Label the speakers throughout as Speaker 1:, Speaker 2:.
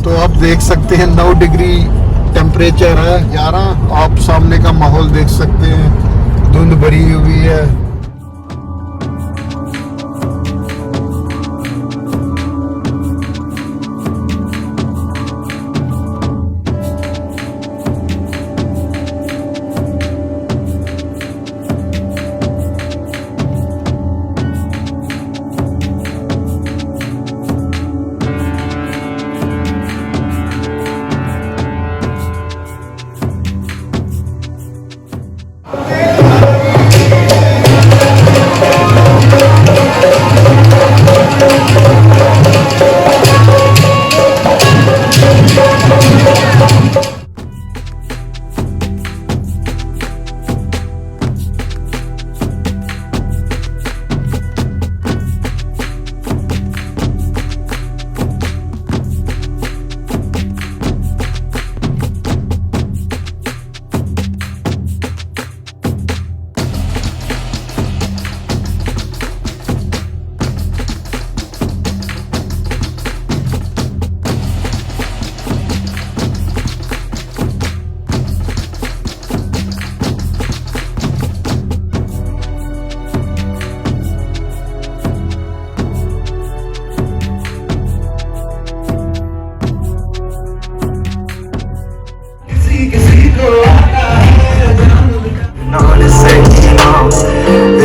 Speaker 1: तो आप देख सकते हैं 9 डिग्री टेम्परेचर है। 11 आप सामने का माहौल देख सकते हैं, धुंध भरी हुई है।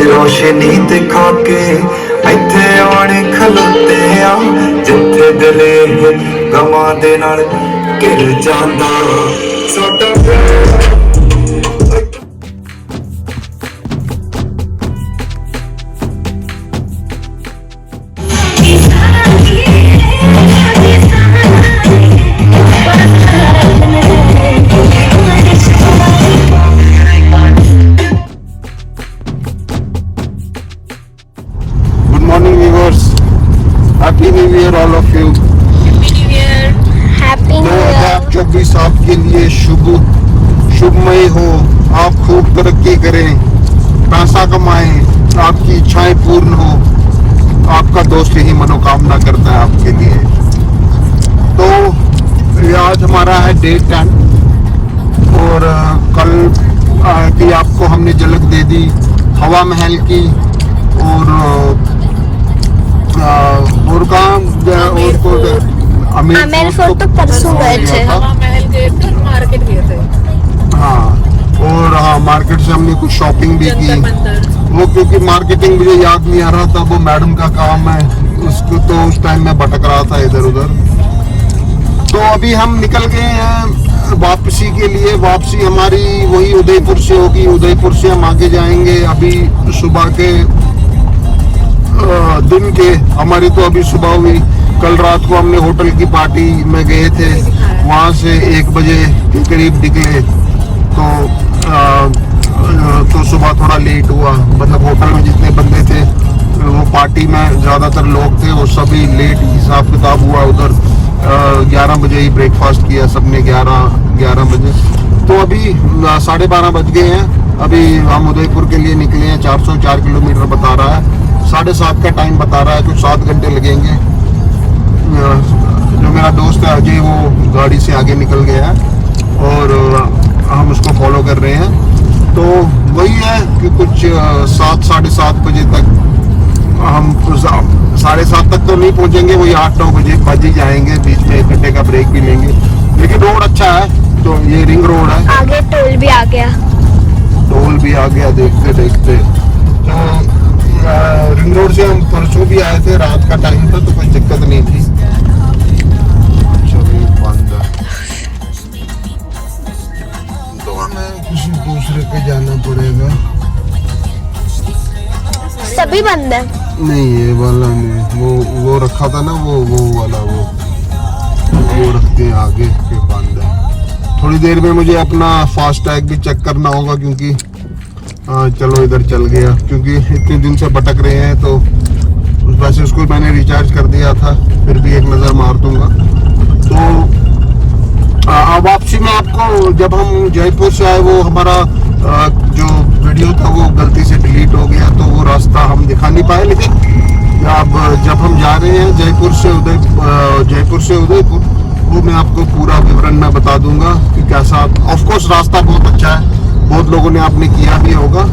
Speaker 2: रोशनी दिखा के इत्थे आने खलोते आ जिथे दिले गवां दे नाल घिर जांदा साडा
Speaker 1: happy new year all of you.
Speaker 3: Happy new year.
Speaker 1: 2024 आपके लिए शुभमय हो। आप खूब तरक्की करें, पैसा कमाएं, आपकी इच्छाएं पूर्ण हो। आपका दोस्त यही मनोकामना करता है आपके लिए। तो ये आज हमारा है डे 10 और कल की आपको हमने झलक दे दी हवा महल की और काम
Speaker 3: आमेर फोर्ट तो परसों गए थे।
Speaker 4: हवा महल गए थे और मार्केट गए थे।
Speaker 1: हाँ, और हाँ मार्केट से हमने कुछ शॉपिंग भी की। वो क्योंकि मार्केटिंग मुझे याद नहीं आ रहा था, वो मैडम का काम है, उसको तो उस टाइम में भटक रहा था इधर उधर। तो अभी हम निकल गए हैं वापसी के लिए। वापसी हमारी वही उदयपुर से होगी। उदयपुर से हम आगे जाएंगे। अभी सुबह के दिन के हमारी तो अभी सुबह हुई। कल रात को हमने होटल की पार्टी में गए थे, वहाँ से 1 बजे के करीब निकले। तो सुबह थोड़ा लेट हुआ, मतलब होटल में जितने बंदे थे वो पार्टी में ज़्यादातर लोग थे, वो सभी लेट हिसाब किताब हुआ। उधर 11 बजे ही ब्रेकफास्ट किया सबने, 11 बजे। तो अभी 12:30 बज गए हैं। अभी हम उदयपुर के लिए निकले हैं। 404 किलोमीटर बता रहा है, 7:30 का टाइम बता रहा है, कुछ 7 घंटे लगेंगे। जो मेरा दोस्त है अजय, वो गाड़ी से आगे निकल गया है और हम उसको फॉलो कर रहे हैं। तो वही है कि कुछ 7 साढ़े 7 बजे तक हम 7:30 तक तो नहीं पहुंचेंगे, वही 8-9 बजे बज ही जाएंगे। बीच में 1 घंटे का ब्रेक भी लेंगे, लेकिन रोड अच्छा है। तो ये रिंग रोड है,
Speaker 3: आगे टोल भी आ गया।
Speaker 1: टोल भी आ गया देखते देखते। तो रिंग रोड से हम परसों भी आए थे, रात का टाइम था तो कोई दिक्कत नहीं थी। बंद है तो हमें किसी दूसरे पे जाना पड़ेगा।
Speaker 3: सभी बंद है।
Speaker 1: नहीं ये वाला नहीं, वो रखा था ना, वो वाला वो रखते हैं आगे के बंद है। थोड़ी देर में मुझे अपना फास्ट टैग भी चेक करना होगा, क्योंकि चलो इधर चल गया, क्योंकि इतने दिन से भटक रहे हैं। तो वैसे उसको मैंने रिचार्ज कर दिया था, फिर भी एक नज़र मार दूंगा। तो वापसी में आपको, जब हम जयपुर से आए, वो हमारा जो वीडियो था वो गलती से डिलीट हो गया, तो वो रास्ता हम दिखा नहीं पाए। लेकिन अब जब हम जा रहे हैं जयपुर से उदयपुर, वो मैं आपको पूरा विवरण में बता दूंगा कि कैसा। ऑफ कोर्स रास्ता बहुत अच्छा है, बहुत लोगों ने आपने किया भी होगा,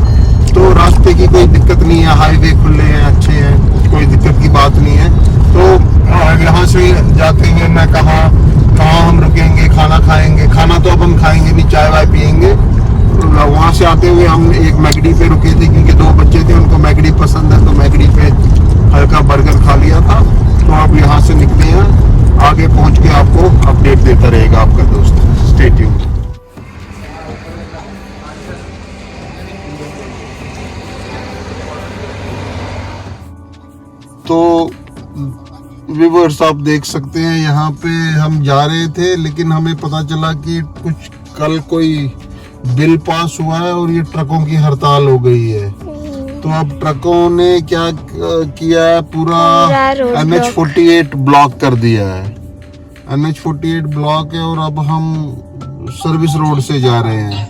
Speaker 1: तो रास्ते की कोई दिक्कत नहीं है, हाईवे खुले हैं, अच्छे हैं, कोई दिक्कत की बात नहीं है। तो यहाँ से जाते हुए मैं कहाँ हम रुकेंगे, खाना खाएंगे, खाना तो अब हम खाएंगे नहीं, चाय वाय पियेंगे। वहाँ से आते हुए हम एक मैगडी पे रुके थे क्योंकि 2 बच्चे थे, उनको मैगडी पसंद है, तो मैगडी पे हल्का बर्गर खा लिया था। तो अब यहाँ से निकले हैं, आगे पहुँच के आपको अपडेट देता रहेगा आपका दोस्त। Stay tuned. तो व्यूअर्स आप देख सकते हैं यहाँ पे हम जा रहे थे, लेकिन हमें पता चला कि कुछ कल कोई बिल पास हुआ है और ये ट्रकों की हड़ताल हो गई है। तो अब ट्रकों ने क्या किया है, पूरा
Speaker 3: रोड
Speaker 1: NH48 ब्लॉक कर दिया है। NH48 ब्लॉक है और अब हम सर्विस रोड से जा रहे हैं,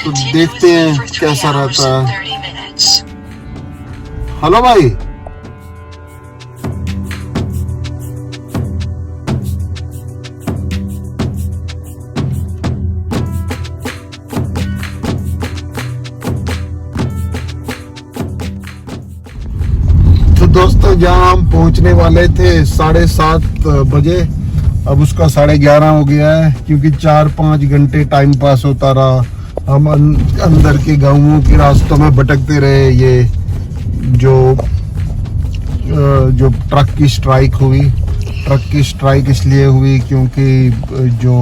Speaker 1: तो देखते हैं कैसा रहता है। हेलो भाई, दोस्तों जहाँ हम पहुँचने वाले थे 7:30 बजे, अब उसका 11:30 हो गया है क्योंकि 4-5 घंटे टाइम पास होता रहा। हम अंदर के गांवों के रास्तों में भटकते रहे। ये जो ट्रक की स्ट्राइक इसलिए हुई क्योंकि जो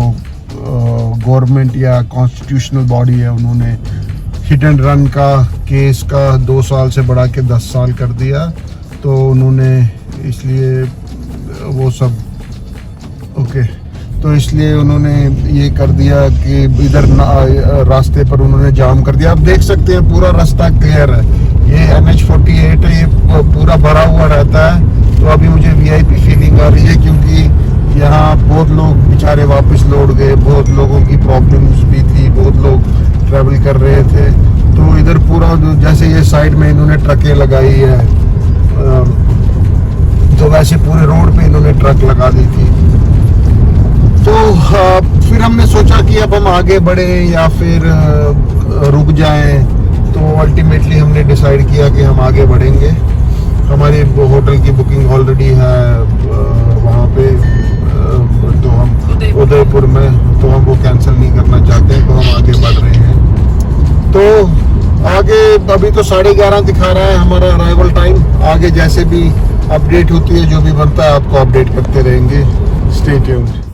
Speaker 1: गवर्नमेंट या कॉन्स्टिट्यूशनल बॉडी है, उन्होंने हिट एंड रन का केस का 2 साल से बढ़ा के 10 साल कर दिया। तो उन्होंने इसलिए वो सब तो इसलिए उन्होंने ये कर दिया कि इधर रास्ते पर उन्होंने जाम कर दिया। आप देख सकते हैं पूरा रास्ता क्लियर है। ये NH48 है, ये पूरा भरा हुआ रहता है। तो अभी मुझे VIP फीलिंग आ रही है क्योंकि यहाँ बहुत लोग बेचारे वापस लौट गए, बहुत लोगों की प्रॉब्लम्स भी थी, बहुत लोग ट्रैवल कर रहे थे। तो इधर पूरा जैसे ये साइड में इन्होंने ट्रकें लगाई है, तो वैसे पूरे रोड पे इन्होंने ट्रक लगा दी थी। तो फिर हमने सोचा कि अब हम आगे बढ़े या फिर रुक जाएं। तो अल्टीमेटली हमने डिसाइड किया कि हम आगे बढ़ेंगे। हमारी होटल की बुकिंग ऑलरेडी है वहाँ पे, तो हम उदयपुर में, तो हम वो कैंसिल नहीं करना चाहते, तो हम आगे बढ़ रहे हैं। तो आगे अभी तो 11:30 दिखा रहा है हमारा अराइवल टाइम। आगे जैसे भी अपडेट होती है, जो भी बनता है, आपको अपडेट करते रहेंगे। Stay tuned.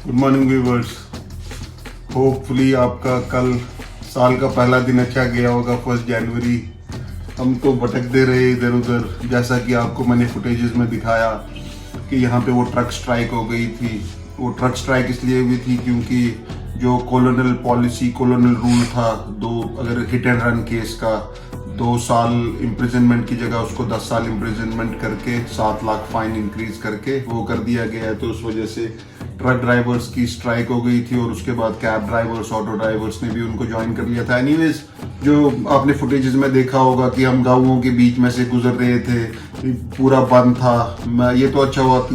Speaker 1: Good morning viewers, hopefully आपका कल साल का पहला दिन अच्छा गया होगा। 1 जनवरी हम तो भटकते रहे इधर उधर, जैसा कि आपको मैंने फुटेजेस में दिखाया कि यहाँ पे वो ट्रक स्ट्राइक हो गई थी। वो ट्रक स्ट्राइक इसलिए हुई थी क्योंकि जो कॉलोनियल पॉलिसी, कॉलोनियल रूल था, अगर हिट एंड रन केस का 2 साल इम्प्रिजनमेंट की जगह उसको 10 साल इम्प्रिजनमेंट करके 7 लाख फाइन इंक्रीज करके वो कर दिया गया है। तो उस वजह से ट्रक ड्राइवर्स की स्ट्राइक हो गई थी और उसके बाद कैब ड्राइवर्स, ऑटो ड्राइवर्स ने भी उनको ज्वाइन कर लिया था। एनीवेज, जो आपने फुटेजेस में देखा होगा कि हम गाँवों के बीच में से गुजर रहे थे, पूरा बंद था। ये तो अच्छा हुआ कि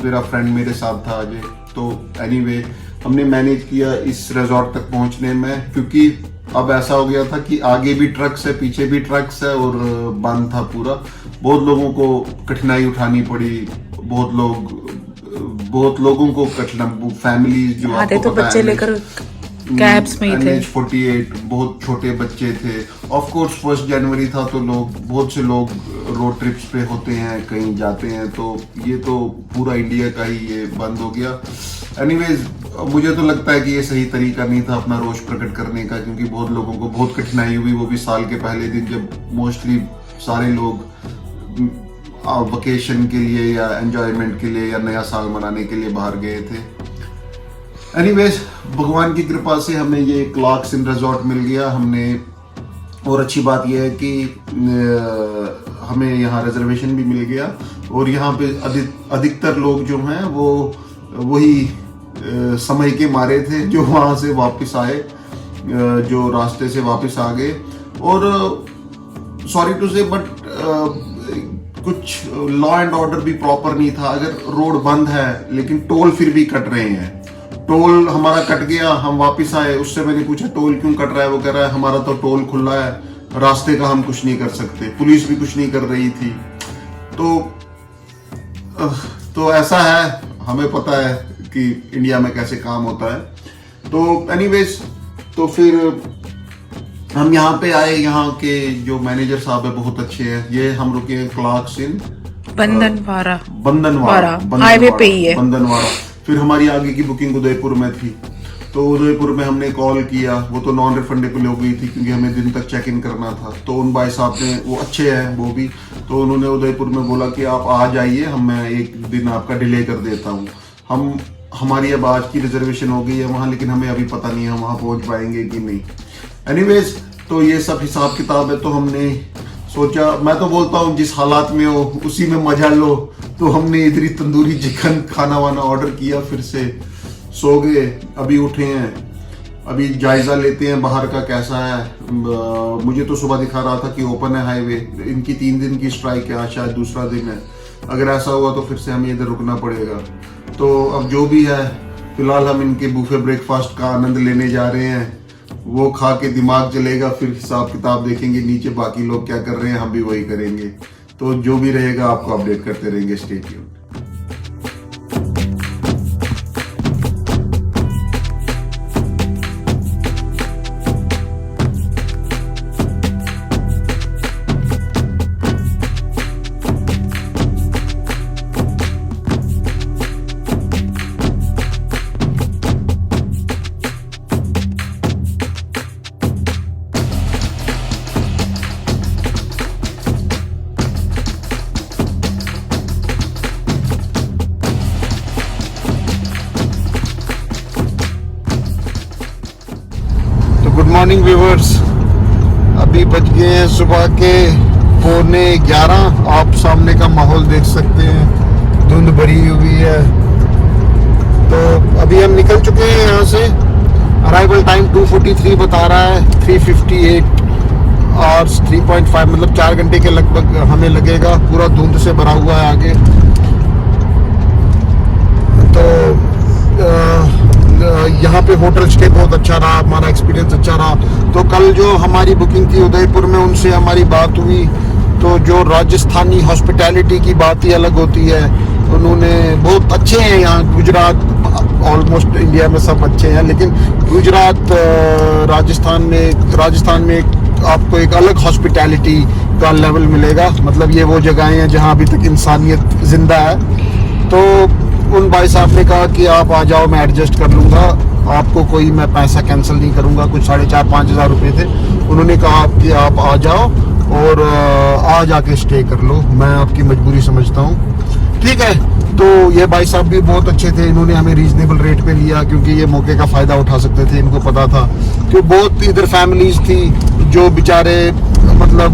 Speaker 1: मेरा फ्रेंड मेरे साथ था अजय। तो एनीवे, हमने मैनेज किया इस रिजॉर्ट तक पहुंचने में, क्योंकि अब ऐसा हो गया था कि आगे भी ट्रक्स है, पीछे भी ट्रक्स है और बंद था पूरा। बहुत लोगों को कठिनाई उठानी पड़ी, बहुत लोगों को कठिनाई, फैमिलीज जो
Speaker 4: आधे तो बच्चे लेकर कैब्स में ही थे।
Speaker 1: 48 बहुत छोटे बच्चे थे। ऑफ कोर्स 1 जनवरी था तो बहुत से लोग रोड ट्रिप्स पे होते हैं, कहीं जाते हैं, तो ये तो पूरा इंडिया का ही ये बंद हो गया। एनीवेज, मुझे तो लगता है कि ये सही तरीका नहीं था अपना रोष प्रकट करने का, क्योंकि बहुत लोगों को बहुत कठिनाई हुई, वो भी साल के पहले दिन, जब मोस्टली सारे लोग वेकेशन के लिए या एंजॉयमेंट के लिए या नया साल मनाने के लिए बाहर गए थे। एनीवेज, भगवान की कृपा से हमें ये क्लार्क्स इन रिजॉर्ट मिल गया। और अच्छी बात यह है कि हमें यहाँ रिजर्वेशन भी मिल गया और यहाँ पे अधिकतर लोग जो हैं वो वही समय के मारे थे जो वहाँ से वापस आए, जो रास्ते से वापस आ गए। और सॉरी टू से बट कुछ लॉ एंड ऑर्डर भी प्रॉपर नहीं था। अगर रोड बंद है लेकिन टोल फिर भी कट रहे हैं, टोल हमारा कट गया, हम वापस आए, उससे मैंने पूछा टोल क्यों कट रहा है, वो कह रहा है हमारा तो टोल खुला है, रास्ते का हम कुछ नहीं कर सकते, पुलिस भी कुछ नहीं कर रही थी। तो ऐसा है, हमें पता है कि इंडिया में कैसे काम होता है। तो एनीवेज, तो फिर हम यहाँ पे आए। यहाँ के जो मैनेजर साहब है बहुत अच्छे हैं। ये हम रुके हैं क्लार्क्स इन बंदनवाड़ा
Speaker 4: हाईवे पे ही है
Speaker 1: बंदनवाड़ा। फिर हमारी आगे की बुकिंग उदयपुर में थी, तो उदयपुर में हमने कॉल किया, वो तो नॉन रिफंडेबल हो गई थी क्योंकि हमें दिन तक चेक इन करना था। तो उन भाई साहब ने, वो अच्छे हैं वो भी, तो उन्होंने उदयपुर में बोला कि आप आ जाइए, मैं 1 दिन आपका डिले कर देता हूँ। हमारी अब आज की रिजर्वेशन हो गई है वहाँ, लेकिन हमें अभी पता नहीं है हम वहाँ पहुँच पाएंगे कि नहीं। एनीवेज, तो ये सब हिसाब किताब है। तो हमने सोचा, मैं तो बोलता हूँ जिस हालात में हो उसी में मजा लो। तो हमने इधर ही तंदूरी चिकन खाना वाना ऑर्डर किया, फिर से सो गए। अभी उठे हैं, अभी जायजा लेते हैं बाहर का कैसा है। मुझे तो सुबह दिखा रहा था कि ओपन है हाईवे। इनकी 3 दिन की स्ट्राइक है, आज शायद दूसरा दिन है। अगर ऐसा हुआ तो फिर से हमें इधर रुकना पड़ेगा। तो अब जो भी है, फिलहाल हम इनके बुफे ब्रेकफास्ट का आनंद लेने जा रहे हैं। वो खा के दिमाग चलेगा, फिर हिसाब किताब देखेंगे नीचे बाकी लोग क्या कर रहे हैं, हम भी वही करेंगे। तो जो भी रहेगा आपको अपडेट करते रहेंगे। Stay tuned. Good morning viewers, अभी बज गए हैं सुबह के 11:15। आप सामने का माहौल देख सकते हैं, धुंध भरी हुई है। तो अभी हम निकल चुके हैं यहाँ से। अराइवल टाइम 2:43 बता रहा है, 3:58 और 3.5 मतलब 4 घंटे के लगभग हमें लगेगा। पूरा धुंध से भरा हुआ है आगे। तो यहाँ पे होटल स्टे बहुत अच्छा रहा, हमारा एक्सपीरियंस अच्छा रहा। तो कल जो हमारी बुकिंग थी उदयपुर में, उनसे हमारी बात हुई। तो जो राजस्थानी हॉस्पिटैलिटी की बात ही अलग होती है। उन्होंने बहुत अच्छे हैं यहाँ, गुजरात ऑलमोस्ट इंडिया में सब अच्छे हैं, लेकिन गुजरात राजस्थान में आपको एक अलग हॉस्पिटैलिटी का लेवल मिलेगा। मतलब ये वो जगहें हैं जहाँ अभी तक इंसानियत जिंदा है। तो उन भाई साहब ने कहा कि आप आ जाओ, मैं एडजस्ट कर लूँगा, आपको कोई मैं पैसा कैंसिल नहीं करूँगा। कुछ 4,500-5 हज़ार रुपये थे। उन्होंने कहा कि आप आ जाओ और आ जाके स्टे कर लो, मैं आपकी मजबूरी समझता हूँ। ठीक है, तो ये भाई साहब भी बहुत अच्छे थे, इन्होंने हमें रीजनेबल रेट पे लिया क्योंकि ये मौके का फ़ायदा उठा सकते थे, इनको पता था कि बहुत इधर फैमिलीज थी जो बेचारे मतलब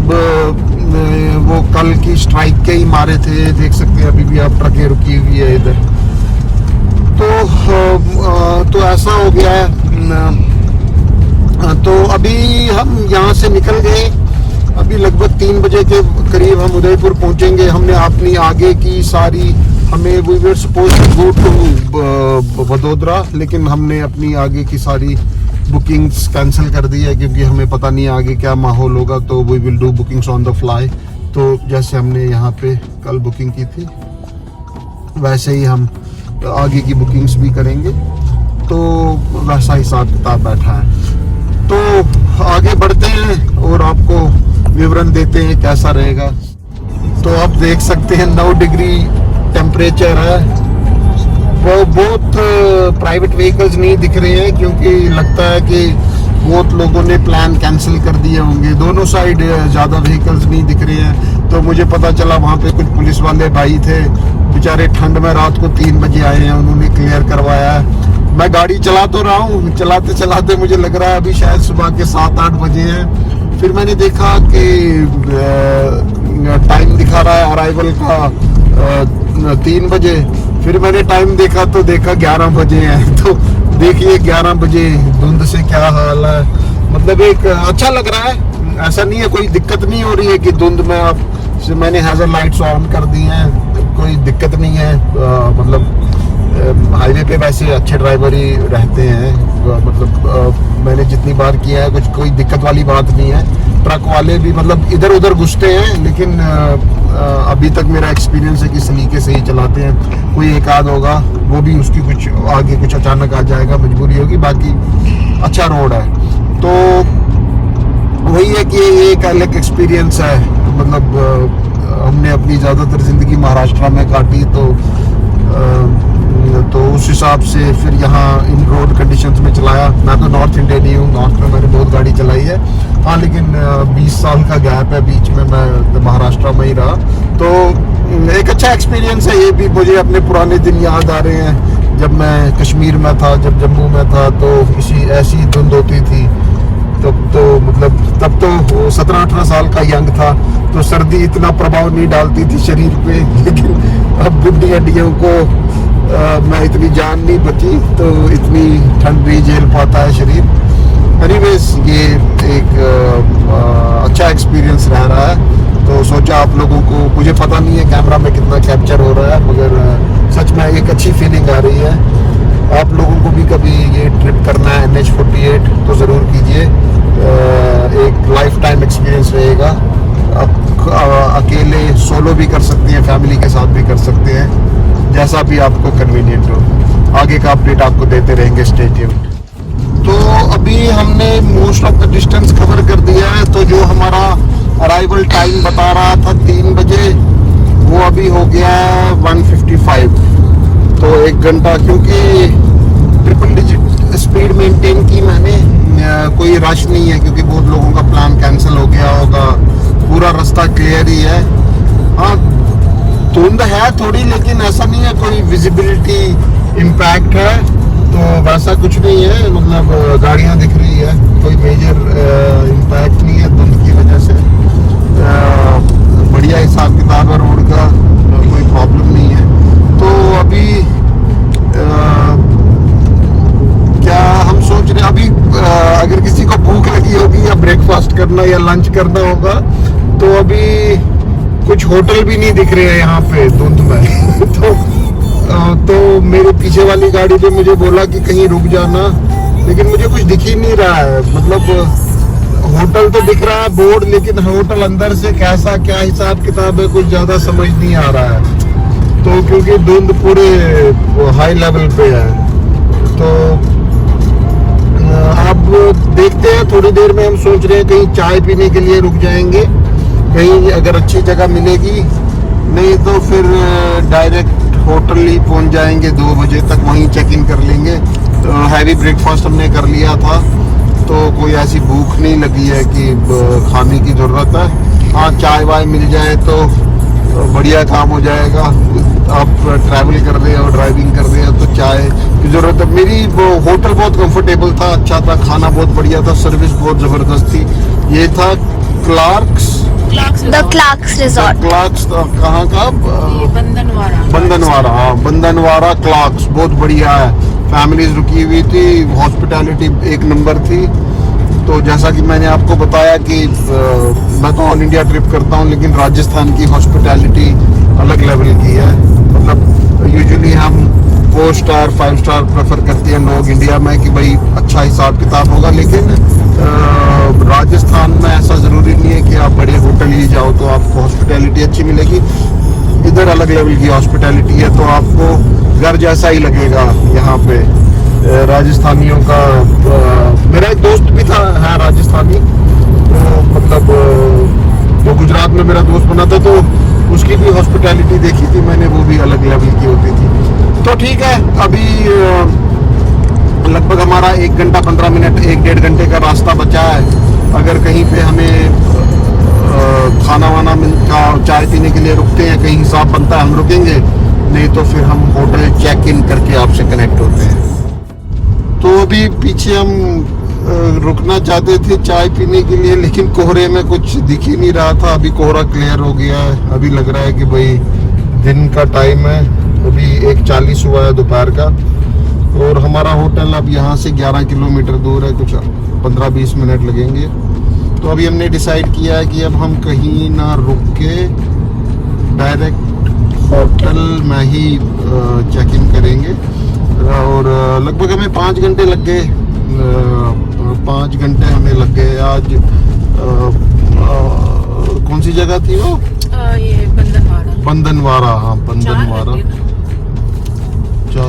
Speaker 1: वो कल की स्ट्राइक के ही मारे थे। देख सकते हैं अभी भी आप ट्रकें रुकी हुई है इधर। तो ऐसा हो गया है। तो अभी हम यहाँ से निकल गए, अभी लगभग 3 बजे के करीब हम उदयपुर पहुँचेंगे। हमने अपनी आगे की सारी we were suppose to go to Vadodara, लेकिन हमने अपनी आगे की सारी बुकिंग्स कैंसिल कर दी है क्योंकि हमें पता नहीं आगे क्या माहौल होगा। तो we will do bookings on the fly. तो जैसे हमने यहाँ पे कल बुकिंग की थी वैसे ही हम आगे की बुकिंग्स भी करेंगे। तो वैसा हिसाब किताब बैठा है। तो आगे बढ़ते हैं और आपको विवरण देते हैं कैसा रहेगा। तो आप देख सकते हैं 9 डिग्री टेम्परेचर है। वो बहुत प्राइवेट व्हीकल्स नहीं दिख रहे हैं क्योंकि लगता है कि बहुत लोगों ने प्लान कैंसिल कर दिए होंगे। दोनों साइड ज़्यादा व्हीकल्स नहीं दिख रहे हैं। तो मुझे पता चला वहाँ पे कुछ पुलिस वाले भाई थे, बेचारे ठंड में रात को 3 बजे आए हैं, उन्होंने क्लियर करवाया है। मैं गाड़ी चला तो रहा हूँ, चलाते चलाते मुझे लग रहा है अभी शायद सुबह के 7-8 बजे हैं। फिर मैंने देखा कि टाइम दिखा रहा है अराइवल का 3 बजे। फिर मैंने टाइम देखा तो देखा 11 बजे है। तो देखिए 11 बजे धुंध से क्या हाल है। मतलब एक अच्छा लग रहा है, ऐसा नहीं है, कोई दिक्कत नहीं हो रही है कि धुंध में आप मैंने हैजर लाइट्स ऑन कर दी हैं, कोई दिक्कत नहीं है। मतलब हाईवे पे वैसे अच्छे ड्राइवर ही रहते हैं। मतलब मैंने जितनी बार किया है कोई दिक्कत वाली बात नहीं है। ट्रक वाले भी मतलब इधर उधर घुसते हैं, लेकिन अभी तक मेरा एक्सपीरियंस है कि सलीके से ही चलाते हैं। कोई एक आध होगा वो भी उसकी कुछ आगे कुछ अचानक आ जाएगा, मजबूरी होगी, बाकी अच्छा रोड है। तो वही है कि ये एक अलग एक्सपीरियंस है। मतलब हमने अपनी ज़्यादातर ज़िंदगी महाराष्ट्र में काटी, तो उस हिसाब से फिर यहाँ इन रोड कंडीशंस में चलाया। मैं तो नॉर्थ इंडियन ही हूँ, नॉर्थ में मैंने बहुत गाड़ी चलाई है। हाँ, लेकिन 20 साल का गैप है बीच में, मैं महाराष्ट्र में ही रहा। तो एक अच्छा एक्सपीरियंस है ये भी। मुझे अपने पुराने दिन याद आ रहे हैं जब मैं कश्मीर में था, जब जम्मू में था, तो ऐसी धुंध होती थी। तब तो 17-18 साल का यंग था, तो सर्दी इतना प्रभाव नहीं डालती थी शरीर पे। लेकिन अब बुढ़ी हड्डियों को मैं इतनी जान नहीं बची, तो इतनी ठंड नहीं झेल पाता है शरीर। एनीवेज ये एक अच्छा एक्सपीरियंस रह रहा है। तो सोचा आप लोगों को, मुझे पता नहीं है कैमरा में कितना कैप्चर हो रहा है, मगर सच में एक अच्छी फीलिंग आ रही है। आप लोगों को भी कभी ये ट्रिप करना है NH48 तो ज़रूर कीजिए। एक लाइफ टाइम एक्सपीरियंस रहेगा। आप अकेले सोलो भी कर सकते हैं, फैमिली के साथ भी कर सकते हैं, जैसा भी आपको कन्वीनियंट हो। आगे का अपडेट आपको देते रहेंगे, स्टे ट्यून्ड। तो अभी हमने most of the distance cover कर दिया है। तो जो हमारा अराइवल टाइम बता रहा था 3 बजे, वो अभी हो गया 1:55। तो 1 घंटा, क्योंकि ट्रिपल डिजिट स्पीड मेंटेन की मैंने। कोई रश नहीं है क्योंकि बहुत लोगों का प्लान कैंसिल हो गया होगा। पूरा रास्ता क्लियर ही है। हाँ, धुंध है थोड़ी, लेकिन ऐसा नहीं है कोई विजिबिलिटी इम्पैक्ट है, तो वैसा कुछ नहीं है। मतलब गाड़ियाँ दिख रही है, कोई मेजर इम्पैक्ट नहीं है धुंध की वजह से। बढ़िया हिसाब किताब है रोड का, कोई प्रॉब्लम नहीं है। तो अभी क्या हम सोच रहे हैं, अभी अगर किसी को भूख लगी होगी या ब्रेकफास्ट करना या लंच करना होगा, तो अभी कुछ होटल भी नहीं दिख रहे हैं यहाँ पे धुंध में। तो मेरे पीछे वाली गाड़ी ने मुझे बोला कि कहीं रुक जाना, लेकिन मुझे कुछ दिख ही नहीं रहा है। मतलब होटल तो दिख रहा है बोर्ड, लेकिन होटल अंदर से कैसा क्या हिसाब किताब है कुछ ज़्यादा समझ नहीं आ रहा है। तो क्योंकि धुंध पूरे हाई लेवल पे है, तो अब देखते हैं। थोड़ी देर में हम सोच रहे हैं कहीं चाय पीने के लिए रुक जाएंगे, कहीं अगर अच्छी जगह मिलेगी, नहीं तो फिर डायरेक्ट होटल ही पहुंच जाएंगे 2 बजे तक, वहीं चेक इन कर लेंगे। तो हैवी ब्रेकफास्ट हमने कर लिया था, तो कोई ऐसी भूख नहीं लगी है कि खाने की ज़रूरत है। हाँ, चाय वाय मिल जाए तो बढ़िया काम हो जाएगा। आप ट्रैवल कर रहे हो, ड्राइविंग कर रहे हो तो चाय की ज़रूरत है। मेरी वो होटल बहुत कंफर्टेबल था, अच्छा था, खाना बहुत बढ़िया था, सर्विस बहुत ज़बरदस्त थी। ये था Clarks
Speaker 3: the Clarks resort.
Speaker 1: Clarks कहाँ का?
Speaker 4: बंधनवारा।
Speaker 1: बंधनवारा, हाँ बंधनवारा क्लार्क्स, बहुत बढ़िया है। फैमिलीज रुकी हुई थी, हॉस्पिटैलिटी एक नंबर थी। तो जैसा कि मैंने आपको बताया कि मैं तो ऑल इंडिया ट्रिप करता हूँ, लेकिन राजस्थान की हॉस्पिटैलिटी अलग लेवल की है। मतलब यूजुअली हम 4 स्टार 5 स्टार प्रेफर करते हैं लोग इंडिया में कि भाई अच्छा हिसाब किताब होगा, लेकिन राजस्थान में ऐसा ज़रूरी नहीं है कि आप बड़े होटल ही जाओ तो आपको हॉस्पिटैलिटी अच्छी मिलेगी। इधर अलग लेवल की हॉस्पिटैलिटी है, तो आपको घर जैसा ही लगेगा यहाँ पे। राजस्थानियों का मेरा एक दोस्त भी था, है राजस्थानी, तो मतलब जो गुजरात में मेरा दोस्त बना था, तो उसकी भी हॉस्पिटैलिटी देखी थी मैंने, वो भी अलग लेवल की होती थी। तो ठीक है, अभी लगभग हमारा 1 घंटा 15 मिनट 1-1.5 घंटे का रास्ता बचा है। अगर कहीं पे हमें खाना वाना मिलता, चाय पीने के लिए रुकते हैं, कहीं हिसाब बनता है हम रुकेंगे, नहीं तो फिर हम होटल चेक इन करके आपसे कनेक्ट होते हैं। तो अभी पीछे हम रुकना चाहते थे चाय पीने के लिए, लेकिन कोहरे में कुछ दिख ही नहीं रहा था। अभी कोहरा क्लियर हो गया है, अभी लग रहा है कि भाई दिन का टाइम है। अभी 1:40 हुआ है दोपहर का, और हमारा होटल अब यहाँ से 11 किलोमीटर दूर है, कुछ 15-20 मिनट लगेंगे। तो अभी हमने डिसाइड किया है कि अब हम कहीं ना रुक के डायरेक्ट होटल में ही चेक इन करेंगे। और लगभग हमें 5 घंटे लग गए, 5 घंटे हमें लग गए आज। कौन सी जगह थी वो?
Speaker 4: ये बंधनवारा।
Speaker 1: बंधनवारा, हाँ बंधनवारा।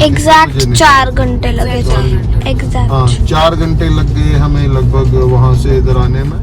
Speaker 3: एग्जैक्ट 4 घंटे लगे थे।
Speaker 1: हाँ
Speaker 3: एग्जैक्ट
Speaker 1: 4 घंटे लग गए हमें लगभग वहाँ से इधर आने में।